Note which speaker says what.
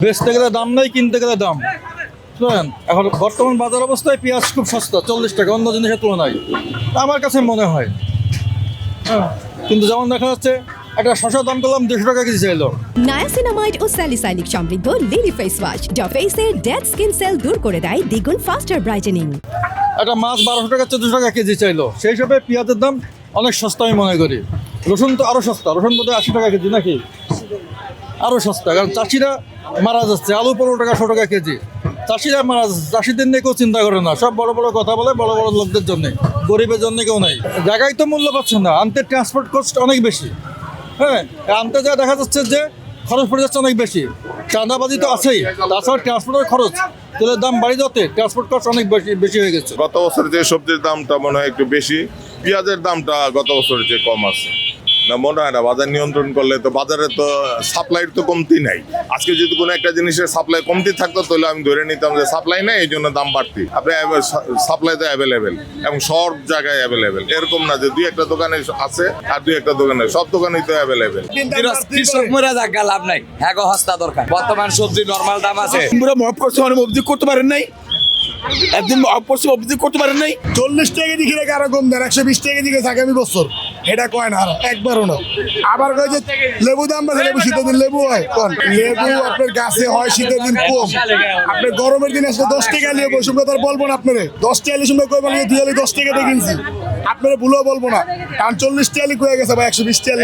Speaker 1: বেচতে গেলে দাম নাই, কিনতে গেলে দাম। বুঝলেন, এখন বর্তমান বাজার অবস্থায় পেঁয়াজ খুব সস্তা, 40 টাকা অন্য জিনিসের তুলনায় আমার কাছে মনে হয়। হ্যাঁ, কিন্তু যেমন দেখা যাচ্ছে একটা শসার দাম করলাম 200 টাকা কেজি চাইলো।
Speaker 2: নায়াসিনামাইড ও স্যালিসাইলিক সমৃদ্ধ লিলি ফেস ওয়াশ যা ফেসের ডেড স্কিন সেল দূর করে দেয় দ্বিগুণ ফাস্টার ব্রাইটেনিং।
Speaker 1: একটা মাছ 1200 টাকা 1400 টাকা কেজি চাইলো, সেই হিসাবে পেঁয়াজের দাম অনেক সস্তা আমি মনে করি। রসুন তো আরও সস্তা, রসুন বোধহয় 80 টাকা কেজি নাকি, আরও সস্তা। কারণ চাষিরা মারা যাচ্ছে, আলু 15 টাকা 100 টাকা কেজি, চাষিরা মারা যাচ্ছে। চাষিদের নিয়ে কেউ চিন্তা করে না, সব বড় বড় কথা বলে বড় বড় লোকদের জন্য, গরিবের জন্য কেউ নাই। জায়গায় তো মূল্য পাচ্ছে না, আনতে ট্রান্সপোর্ট কস্ট অনেক বেশি। হ্যাঁ, আনতে যা দেখা যাচ্ছে যে খরচ পড়ে যাচ্ছে অনেক বেশি, চাঁদাবাজি তো আছেই, তাছাড়া ট্রান্সপোর্টের খরচ, তেলের দাম বাড়ি যাতে ট্রান্সপোর্ট কস্ট অনেক বেশি হয়ে গেছে।
Speaker 3: গত বছর যে সবজির দামটা মনে হয় একটু বেশি, পেঁয়াজের দামটা গত বছরের চেয়ে কম আছে না, মনে হয় না। বাজার নিয়ন্ত্রণ করলে তো বাজারে তো সাপ্লাইয়ের তো কমতি নাই। আজকে যদি কোনো একটা জিনিসের সাপ্লাই কমতি থাকতো তাহলে আমি ধরে নিতাম যে সাপ্লাই নেই, এই জন্য দাম বাড়তি। আপনি সাপ্লাই তো অ্যাভেলেবেল এবং সব জায়গায় অ্যাভেলেবেল, এরকম না যে দুই একটা দোকানে আছে আর দুই একটা দোকানে, সব দোকানেই তো অ্যাভেলেবেল।
Speaker 4: কৃষক মরে যাক গা, লাভ নাই, হ্যাঁ গো, হস্তা দরকার। বর্তমান সবজি নরমাল দাম আছে।
Speaker 5: পুরো মফ করছে, মানে অবধি করতে পারেন নাই, একদিন মফ করছে অবধি করতে পারেন নাই।
Speaker 6: 40 টাকা দিকে রেখে আরো কম দেন, 120 টাকা দিকে আগামী বছর, এটা কয় না আর একবারও না। আবার কয় যে লেবু দাম বাড়ছে, লেবু শীতের দিন লেবু হয় কোন লেবু আপনার গাছে হয় শীতের দিন কম, আপনার গরমের দিন আসলে 10 টাকা লেবু সুন্দর তার বলবো না আপনারে 10 টাকা সুন্দর কই বলে তুই 10 টাকা দিয়ে কিনছি, আপনারা ভুলেও বলবো না, কারণ 40 টাকা কয়ে গেছে বা 120 টাকা